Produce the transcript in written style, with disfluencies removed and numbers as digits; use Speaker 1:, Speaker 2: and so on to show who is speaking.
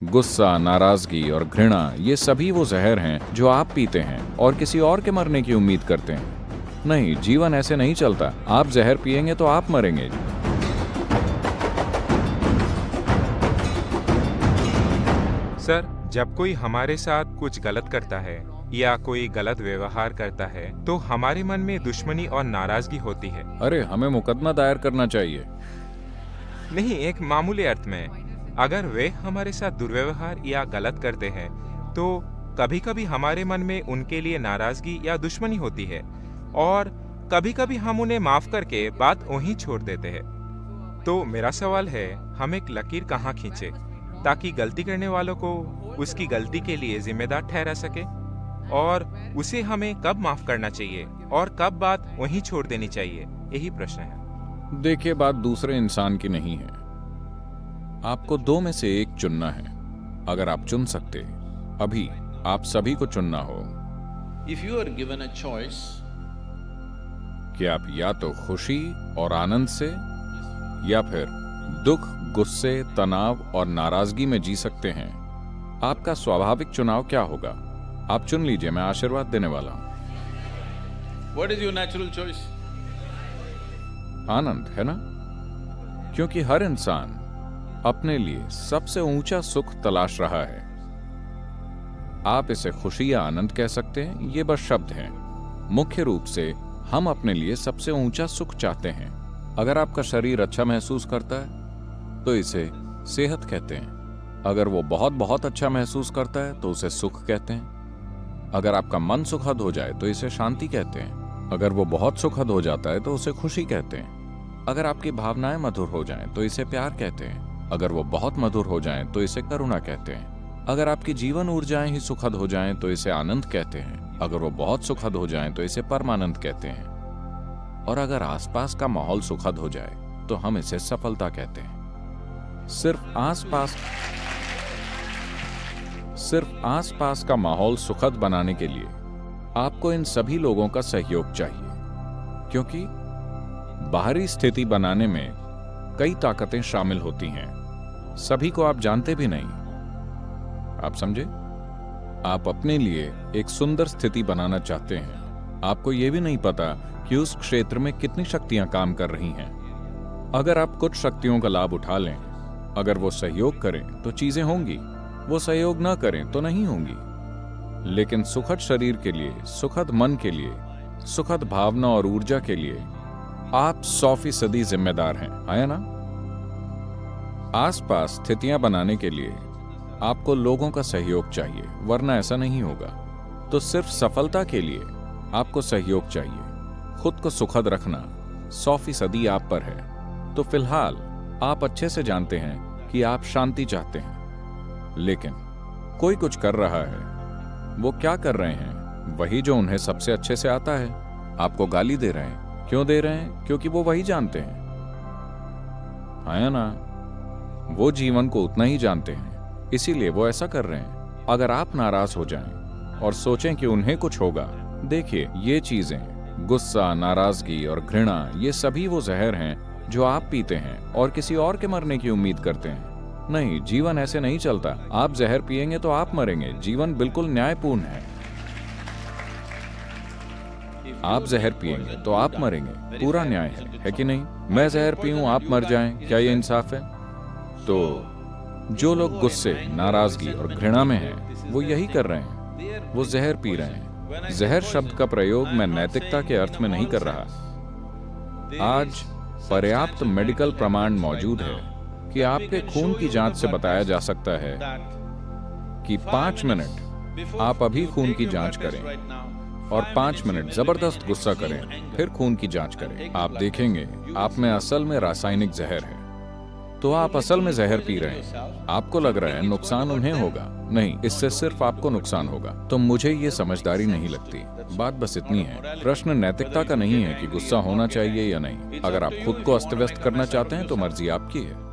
Speaker 1: गुस्सा, नाराजगी और घृणा ये सभी वो जहर हैं जो आप पीते हैं और किसी और के मरने की उम्मीद करते हैं। नहीं, जीवन ऐसे नहीं चलता। आप जहर पिएंगे तो आप मरेंगे।
Speaker 2: सर, जब कोई हमारे साथ कुछ गलत करता है या कोई गलत व्यवहार करता है तो हमारे मन में दुश्मनी और नाराजगी होती है।
Speaker 1: अरे, हमें मुकदमा दायर करना चाहिए।
Speaker 2: नहीं, एक मामूली अर्थ में, अगर वे हमारे साथ दुर्व्यवहार या गलत करते हैं तो कभी कभी हमारे मन में उनके लिए नाराजगी या दुश्मनी होती है और कभी कभी हम उन्हें माफ करके बात वहीं छोड़ देते हैं। तो मेरा सवाल है, हम एक लकीर कहाँ खींचे ताकि गलती करने वालों को उसकी गलती के लिए जिम्मेदार ठहरा सके, और उसे हमें कब माफ करना चाहिए और कब बात वहीं छोड़ देनी चाहिए, यही प्रश्न है।
Speaker 1: देखिए, बात दूसरे इंसान की नहीं है। आपको दो में से एक चुनना है। अगर आप चुन सकते, अभी आप सभी को चुनना हो।
Speaker 3: If you are given a choice,
Speaker 1: कि आप या तो खुशी और आनंद से या फिर दुख, गुस्से, तनाव और नाराजगी में जी सकते हैं, आपका स्वाभाविक चुनाव क्या होगा? आप चुन लीजिए, मैं आशीर्वाद देने वाला हूं।
Speaker 3: what is your natural choice?
Speaker 1: आनंद, है ना? क्योंकि हर इंसान अपने लिए सबसे ऊंचा सुख तलाश रहा है। आप इसे खुशी या आनंद कह सकते हैं, ये बस शब्द हैं। मुख्य रूप से हम अपने लिए सबसे ऊंचा सुख चाहते हैं। अगर आपका शरीर अच्छा महसूस करता है तो इसे सेहत कहते हैं। अगर वो बहुत बहुत अच्छा महसूस करता है तो उसे सुख कहते हैं। अगर आपका मन सुखद हो जाए तो इसे शांति कहते हैं। अगर वो बहुत सुखद हो जाता है तो उसे खुशी कहते हैं। अगर आपकी भावनाएं मधुर हो जाएं तो इसे प्यार कहते हैं। अगर वो बहुत मधुर हो जाएं तो इसे करुणा कहते हैं। अगर आपकी जीवन ऊर्जाएं ही सुखद हो जाएं तो इसे आनंद कहते हैं। अगर वो बहुत सुखद हो जाएं तो इसे परमानंद कहते हैं। और अगर आसपास का माहौल सुखद हो जाए तो हम इसे सफलता कहते हैं। सिर्फ आसपास का माहौल सुखद बनाने के लिए आपको इन सभी लोगों का सहयोग चाहिए, क्योंकि बाहरी स्थिति बनाने में कई ताकतें शामिल होती हैं। सभी को आप जानते भी नहीं। आप समझे? आप अपने लिए एक सुंदर स्थिति बनाना चाहते हैं। आपको यह भी नहीं पता कि उस क्षेत्र में कितनी शक्तियां काम कर रही हैं। अगर आप कुछ शक्तियों का लाभ उठा लें, अगर वो सहयोग करें तो चीजें होंगी, वो सहयोग ना करें तो नहीं होंगी। लेकिन सुखद शरीर के लिए, सुखद मन के लिए, सुखद भावना और ऊर्जा के लिए आप 100% जिम्मेदार हैं, है ना? आसपास स्थितियां बनाने के लिए आपको लोगों का सहयोग चाहिए, वरना ऐसा नहीं होगा। तो सिर्फ सफलता के लिए आपको सहयोग चाहिए। खुद को सुखद रखना 100% आप पर है। तो फिलहाल आप अच्छे से जानते हैं कि आप शांति चाहते हैं, लेकिन कोई कुछ कर रहा है। वो क्या कर रहे हैं? वही जो उन्हें सबसे अच्छे से आता है। आपको गाली दे रहे हैं। क्यों दे रहे हैं? क्योंकि वो वही जानते हैं, है ना? वो जीवन को उतना ही जानते हैं, इसीलिए वो ऐसा कर रहे हैं। अगर आप नाराज हो जाएं और सोचें कि उन्हें कुछ होगा, देखिए, ये चीजें, गुस्सा, नाराजगी और घृणा, ये सभी वो जहर हैं जो आप पीते हैं और किसी और के मरने की उम्मीद करते हैं। नहीं, जीवन ऐसे नहीं चलता। आप जहर पिएंगे तो आप मरेंगे। जीवन बिल्कुल न्यायपूर्ण है। आप जहर पिएंगे तो आप मरेंगे, पूरा न्याय है कि नहीं? मैं जहर पीऊं, आप मर जाएं, क्या ये इंसाफ है? तो जो लोग गुस्से, नाराजगी और घृणा में हैं, वो यही कर रहे हैं। वो जहर पी रहे हैं। जहर शब्द का प्रयोग मैं नैतिकता के अर्थ में नहीं कर रहा। आज पर्याप्त मेडिकल प्रमाण मौजूद है कि आपके खून की जांच से बताया जा सकता है कि 5 मिनट आप अभी खून की जांच करें और 5 मिनट जबरदस्त गुस्सा करें, फिर खून की जांच करें। आप देखेंगे आप में असल में रासायनिक जहर है। तो आप असल में जहर पी रहे हैं। आपको लग रहा है नुकसान उन्हें होगा। नहीं, इससे सिर्फ आपको नुकसान होगा। तो मुझे ये समझदारी नहीं लगती। बात बस इतनी है। प्रश्न नैतिकता का नहीं है कि गुस्सा होना चाहिए या नहीं। अगर आप खुद को अस्त व्यस्त करना चाहते हैं तो मर्जी आपकी है।